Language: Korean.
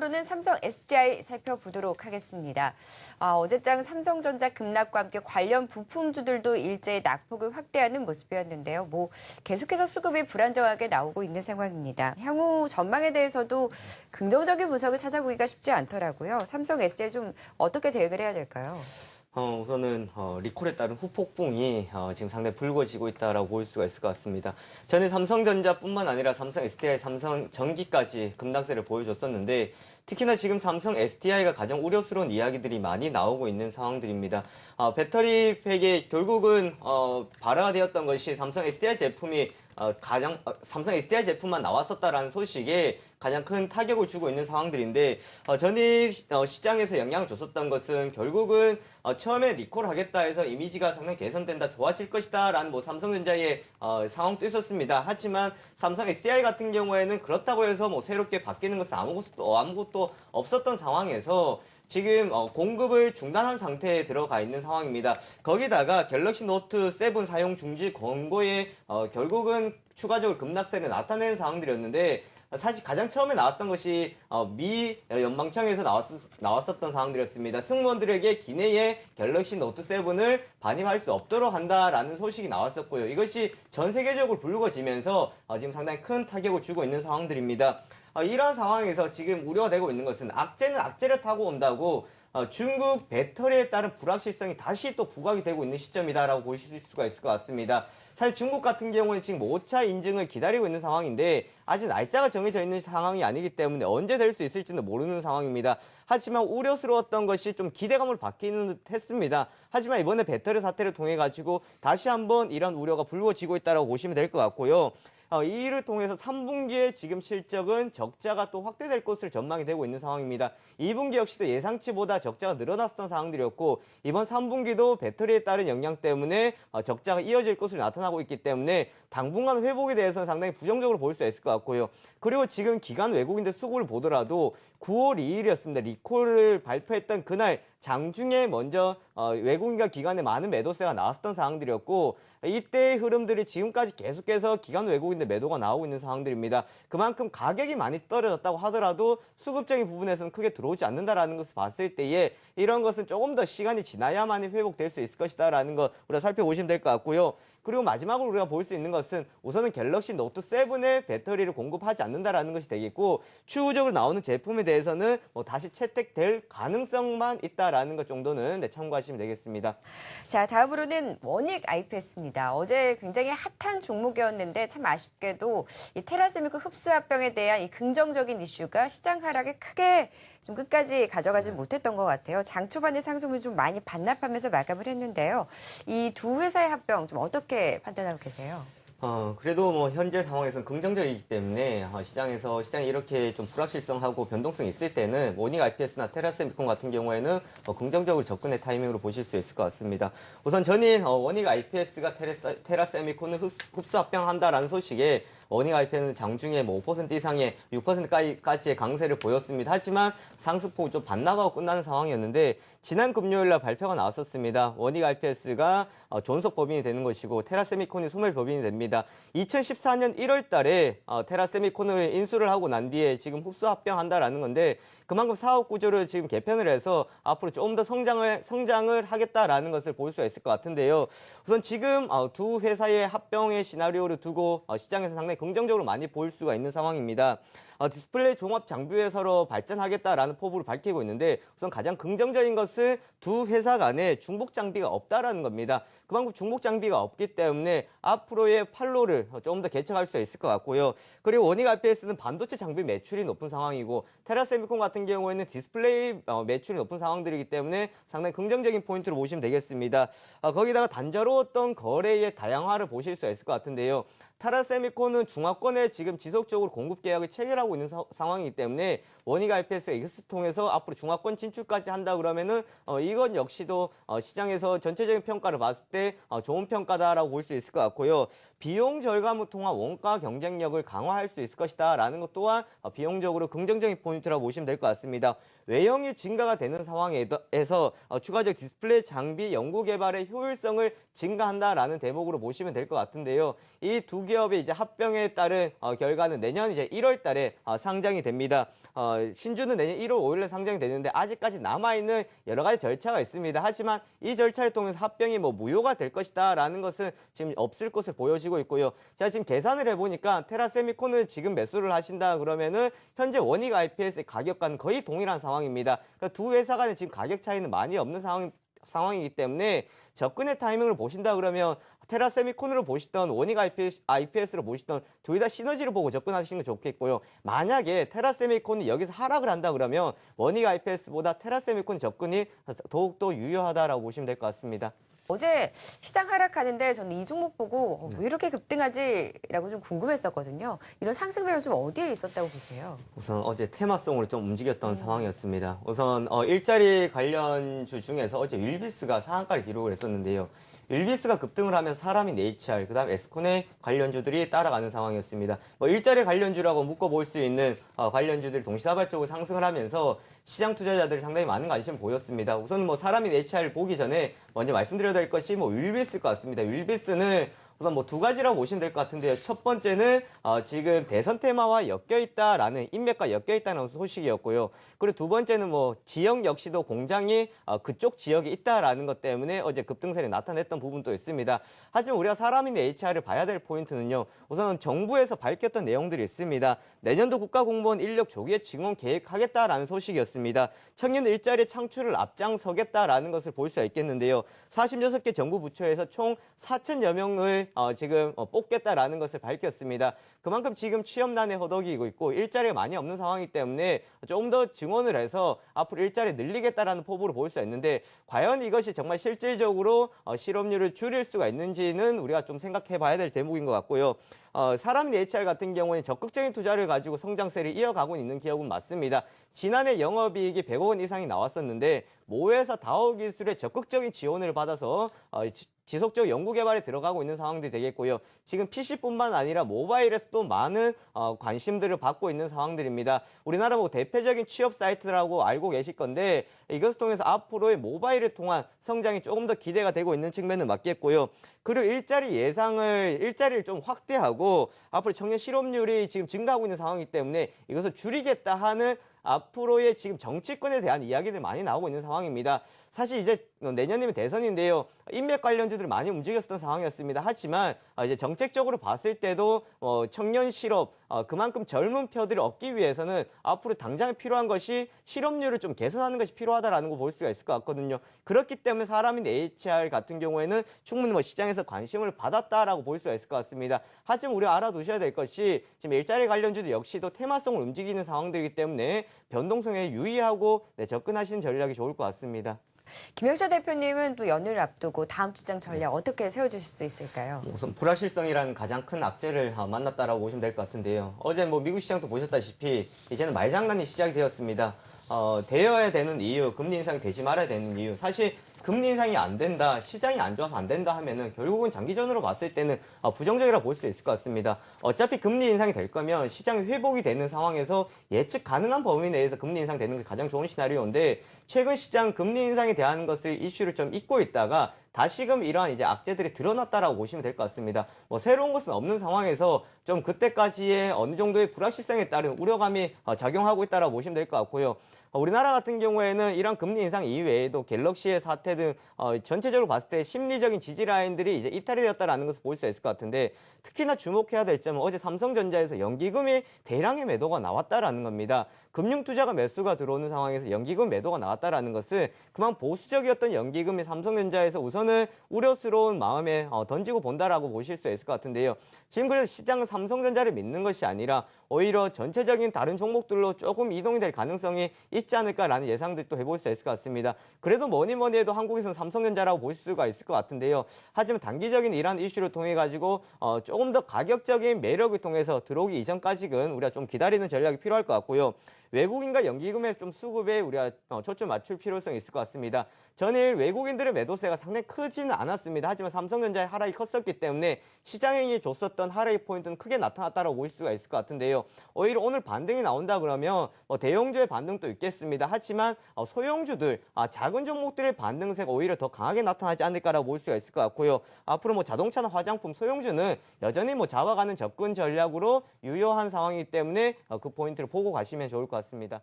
다음으로는 삼성 SDI 살펴보도록 하겠습니다. 어제장 삼성전자 급락과 함께 관련 부품주들도 일제히 낙폭을 확대하는 모습이었는데요. 계속해서 수급이 불안정하게 나오고 있는 상황입니다. 향후 전망에 대해서도 긍정적인 분석을 찾아보기가 쉽지 않더라고요. 삼성 SDI 좀 어떻게 대응을 해야 될까요? 우선은 리콜에 따른 후폭풍이 지금 상당히 불거지고 있다라고 볼 수가 있을 것 같습니다. 전에 삼성전자뿐만 아니라 삼성 SDI, 삼성전기까지 급락세를 보여줬었는데 특히나 지금 삼성 SDI가 가장 우려스러운 이야기들이 많이 나오고 있는 상황들입니다. 배터리 팩에 결국은 발화가 되었던 것이 삼성 SDI 제품이 삼성 SDI 제품만 나왔었다라는 소식에 가장 큰 타격을 주고 있는 상황들인데 전일 시장에서 영향을 줬었던 것은 결국은 처음에 리콜하겠다 해서 이미지가 상당히 개선된다, 좋아질 것이다 라는 삼성전자의 상황도 있었습니다. 하지만 삼성 SDI 같은 경우에는 그렇다고 해서 새롭게 바뀌는 것은 아무것도 없었던 상황에서 지금 공급을 중단한 상태에 들어가 있는 상황입니다. 거기다가 갤럭시 노트 7 사용 중지 권고에 결국은 추가적으로 급락세를 나타내는 상황들이었는데 사실 가장 처음에 나왔던 것이 미 연방청에서 나왔었던 상황들이었습니다. 승무원들에게 기내에 갤럭시 노트 7을 반입할 수 없도록 한다라는 소식이 나왔었고요. 이것이 전 세계적으로 불거지면서 지금 상당히 큰 타격을 주고 있는 상황들입니다. 이러한 상황에서 지금 우려가 되고 있는 것은 악재는 악재를 타고 온다고 중국 배터리에 따른 불확실성이 다시 또 부각이 되고 있는 시점이다라고 보실 수가 있을 것 같습니다. 사실 중국 같은 경우는 지금 5차 인증을 기다리고 있는 상황인데 아직 날짜가 정해져 있는 상황이 아니기 때문에 언제 될 수 있을지는 모르는 상황입니다. 하지만 우려스러웠던 것이 좀 기대감으로 바뀌는 듯 했습니다. 하지만 이번에 배터리 사태를 통해 가지고 다시 한번 이런 우려가 불거지고 있다고 보시면 될 것 같고요. 이 일을 통해서 3분기에 지금 실적은 적자가 또 확대될 것으로 전망이 되고 있는 상황입니다. 2분기 역시도 예상치보다 적자가 늘어났었던 상황들이었고 이번 3분기도 배터리에 따른 영향 때문에 적자가 이어질 것으로 나타나고 있기 때문에 당분간 회복에 대해서는 상당히 부정적으로 볼 수 있을 것 같고요. 그리고 지금 기관 외국인들 수급을 보더라도 9월 2일이었습니다. 리콜을 발표했던 그날 장중에 먼저 외국인과 기관의 많은 매도세가 나왔었던 상황들이었고 이때의 흐름들이 지금까지 계속해서 기관 외국인들 매도가 나오고 있는 상황들입니다. 그만큼 가격이 많이 떨어졌다고 하더라도 수급적인 부분에서는 크게 들어오지 않는다라는 것을 봤을 때에 이런 것은 조금 더 시간이 지나야만이 회복될 수 있을 것이다라는 것 우리가 살펴보시면 될 것 같고요. 그리고 마지막으로 우리가 볼 수 있는 것은 우선은 갤럭시 노트 7의 배터리를 공급하지 않는다라는 것이 되겠고 추후적으로 나오는 제품에 대해서는 다시 채택될 가능성만 있다라는 것 정도는 참고하시면 되겠습니다. 자, 다음으로는 원익 IPS입니다. 어제 굉장히 핫한 종목이었는데 참 아쉽게도 이 테라세미콘 흡수합병에 대한 이 긍정적인 이슈가 시장 하락에 크게 좀 끝까지 가져가지 못했던 것 같아요. 장 초반에 상승을 좀 많이 반납하면서 마감을 했는데요. 이 두 회사의 합병 좀 어떻게 판단하고 계세요? 그래도 현재 상황에서는 긍정적이기 때문에 시장이 이렇게 좀 불확실성하고 변동성이 있을 때는 원익 IPS나 테라세미콘 같은 경우에는 긍정적으로 접근의 타이밍으로 보실 수 있을 것 같습니다. 우선 전인 원익 IPS가 테라세미콘을 흡수 합병한다라는 소식에 원익 IPS는 장중에 5% 이상의 6%까지의 강세를 보였습니다. 하지만 상승폭이 좀 반납하고 끝나는 상황이었는데 지난 금요일 날 발표가 나왔었습니다. 원익 IPS가 존속 법인이 되는 것이고 테라세미콘이 소멸 법인이 됩니다. 2014년 1월 달에 테라세미콘을 인수를 하고 난 뒤에 지금 흡수 합병한다라는 건데 그만큼 사업 구조를 지금 개편을 해서 앞으로 조금 더 성장을 하겠다라는 것을 볼 수가 있을 것 같은데요. 우선 지금 두 회사의 합병의 시나리오를 두고 시장에서 상당히 긍정적으로 많이 볼 수가 있는 상황입니다. 디스플레이 종합 장비 회사로 발전하겠다라는 포부를 밝히고 있는데 우선 가장 긍정적인 것은 두 회사 간에 중복 장비가 없다라는 겁니다. 그만큼 중복 장비가 없기 때문에 앞으로의 판로를 조금 더 개척할 수 있을 것 같고요. 그리고 원익 IPS는 반도체 장비 매출이 높은 상황이고 테라세미콘 같은 경우에는 디스플레이 매출이 높은 상황들이기 때문에 상당히 긍정적인 포인트로 보시면 되겠습니다. 거기다가 단조로웠던 거래의 다양화를 보실 수 있을 것 같은데요. 테라세미콘은 중화권에 지금 지속적으로 공급 계약을 체결하고 있는 상황이기 때문에 원익 IPS가 이것을 통해서 앞으로 중화권 진출까지 한다 그러면은 이건 역시도 시장에서 전체적인 평가를 봤을 때 좋은 평가다라고 볼 수 있을 것 같고요. 비용 절감을 통한 원가 경쟁력을 강화할 수 있을 것이다 라는 것 또한 비용적으로 긍정적인 포인트라고 보시면 될 것 같습니다. 외형이 증가가 되는 상황에서 추가적 디스플레이 장비 연구 개발의 효율성을 증가한다라는 대목으로 보시면 될 것 같은데요. 이 두 기업의 이제 합병에 따른 결과는 내년 이제 1월 달에 상장이 됩니다. 신주는 내년 1월 5일에 상장이 되는데 아직까지 남아있는 여러 가지 절차가 있습니다. 하지만 이 절차를 통해서 합병이 뭐 무효가 될 것이다라는 것은 지금 없을 것으로 보여지고 있고요. 제가 지금 계산을 해보니까 테라세미콘을 지금 매수를 하신다 그러면은 현재 원익 IPS의 가격과는 거의 동일한 상황입니다. 그러니까 두 회사 간에 지금 가격 차이는 많이 없는 상황이기 때문에 접근의 타이밍을 보신다 그러면 테라세미콘으로 보시던 원익 IPS로 보시던 둘 다 시너지를 보고 접근하시는 게 좋겠고요. 만약에 테라세미콘이 여기서 하락을 한다 그러면 원익 IPS보다 테라세미콘 접근이 더욱더 유효하다라고 보시면 될 것 같습니다. 어제 시장 하락하는데 저는 이 종목 보고 왜 이렇게 급등하지라고 좀 궁금했었거든요. 이런 상승 배가 좀 어디에 있었다고 보세요? 우선 어제 테마성으로 좀 움직였던 상황이었습니다. 우선 일자리 관련주 중에서 어제 윌비스가 상한가를 기록을 했었는데요. 윌비스가 급등을 하면 사람이 네이처, 그다음 에스코네 관련주들이 따라가는 상황이었습니다. 일자리 관련주라고 묶어볼 수 있는 관련주들이 동시다발적으로 상승을 하면서 시장 투자자들이 상당히 많은 관심을 보였습니다. 우선 사람이 네이처를 보기 전에 먼저 말씀드려야 될 것이 윌비스일 것 같습니다. 윌비스는 우선 두 가지라고 보시면 될 것 같은데요. 첫 번째는 지금 대선 테마와 엮여있다라는 인맥과 엮여있다는 소식이었고요. 그리고 두 번째는 지역 역시도 공장이 그쪽 지역에 있다라는 것 때문에 어제 급등세를 나타냈던 부분도 있습니다. 하지만 우리가 사람인 HR을 봐야 될 포인트는요. 우선은 정부에서 밝혔던 내용들이 있습니다. 내년도 국가공무원 인력 조기에 증원 계획하겠다라는 소식이었습니다. 청년 일자리 창출을 앞장서겠다라는 것을 볼 수가 있겠는데요. 46개 정부 부처에서 총 4천여 명을 지금 뽑겠다라는 것을 밝혔습니다. 그만큼 지금 취업난에 허덕이고 있고 일자리가 많이 없는 상황이기 때문에 좀 더 증원을 해서 앞으로 일자리 늘리겠다라는 포부로 볼 수 있는데 과연 이것이 정말 실질적으로 실업률을 줄일 수가 있는지는 우리가 좀 생각해 봐야 될 대목인 것 같고요. 사람인 HR 같은 경우는 적극적인 투자를 가지고 성장세를 이어가고 있는 기업은 맞습니다. 지난해 영업이익이 100억 원 이상이 나왔었는데 모회사 다우기술의 적극적인 지원을 받아서 지속적 연구개발에 들어가고 있는 상황들이 되겠고요. 지금 PC뿐만 아니라 모바일에서도 많은 관심들을 받고 있는 상황들입니다. 우리나라 대표적인 취업 사이트라고 알고 계실 건데 이것을 통해서 앞으로의 모바일을 통한 성장이 조금 더 기대가 되고 있는 측면은 맞겠고요. 그리고 일자리를 좀 확대하고 앞으로 청년 실업률이 지금 증가하고 있는 상황이기 때문에 이것을 줄이겠다 하는 앞으로의 지금 정치권에 대한 이야기들 많이 나오고 있는 상황입니다. 사실 이제 내년이면 대선인데요. 인맥 관련주들이 많이 움직였던 상황이었습니다. 하지만 이제 정책적으로 봤을 때도 청년 실업, 그만큼 젊은 표들을 얻기 위해서는 앞으로 당장 필요한 것이 실업률을 좀 개선하는 것이 필요하다라는 거 볼 수가 있을 것 같거든요. 그렇기 때문에 사람인 HR 같은 경우에는 충분히 시장에서 관심을 받았다라고 볼 수가 있을 것 같습니다. 하지만 우리가 알아두셔야 될 것이 지금 일자리 관련주도 역시도 테마성을 움직이는 상황들이기 때문에 변동성에 유의하고 접근하시는 전략이 좋을 것 같습니다. 김영철 대표님은 또 연휴를 앞두고 다음 주장 전략 어떻게 세워주실 수 있을까요? 우선 불확실성이라는 가장 큰 악재를 만났다라고 보시면 될 것 같은데요. 어제 미국 시장도 보셨다시피 이제는 말장난이 시작이 되었습니다. 되어야 되는 이유, 금리 인상이 되지 말아야 되는 이유. 사실 금리 인상이 안 된다, 시장이 안 좋아서 안 된다 하면은 결국은 장기전으로 봤을 때는 부정적이라 볼 수 있을 것 같습니다. 어차피 금리 인상이 될 거면 시장이 회복이 되는 상황에서 예측 가능한 범위 내에서 금리 인상 되는 게 가장 좋은 시나리오인데 최근 시장 금리 인상에 대한 것을 이슈를 좀 잊고 있다가 다시금 이러한 이제 악재들이 드러났다라고 보시면 될 것 같습니다. 새로운 것은 없는 상황에서 좀 그때까지의 어느 정도의 불확실성에 따른 우려감이 작용하고 있다라고 보시면 될 것 같고요. 우리나라 같은 경우에는 이런 금리 인상 이외에도 갤럭시의 사태 등 전체적으로 봤을 때 심리적인 지지 라인들이 이제 이탈이 되었다라는 것을 볼 수 있을 것 같은데 특히나 주목해야 될 점은 어제 삼성전자에서 연기금이 대량의 매도가 나왔다라는 겁니다. 금융투자가 매수가 들어오는 상황에서 연기금 매도가 나왔다라는 것은 그만 보수적이었던 연기금이 삼성전자에서 우선은 우려스러운 마음에 던지고 본다라고 보실 수 있을 것 같은데요. 지금 그래서 시장은 삼성전자를 믿는 것이 아니라 오히려 전체적인 다른 종목들로 조금 이동이 될 가능성이 있지 않을까라는 예상들도 해볼 수 있을 것 같습니다. 그래도 뭐니 해도 한국에서는 삼성전자라고 볼 수가 있을 것 같은데요. 하지만 단기적인 이러한 이슈를 통해 가지고 조금 더 가격적인 매력을 통해서 들어오기 이전까지는 우리가 좀 기다리는 전략이 필요할 것 같고요. 외국인과 연기금의 좀 수급에 우리가 초점 맞출 필요성이 있을 것 같습니다. 전일 외국인들의 매도세가 상당히 크지는 않았습니다. 하지만 삼성전자의 하락이 컸었기 때문에 시장행이 줬었던 하락의 포인트는 크게 나타났다고 볼 수가 있을 것 같은데요. 같은데요. 오히려 오늘 반등이 나온다 그러면 대형주의 반등도 있겠습니다. 하지만 소형주들, 작은 종목들의 반등세가 오히려 더 강하게 나타나지 않을까라고 볼 수가 있을 것 같고요. 앞으로 자동차나 화장품, 소형주는 여전히 잡아가는 접근 전략으로 유효한 상황이기 때문에 그 포인트를 보고 가시면 좋을 것 같습니다.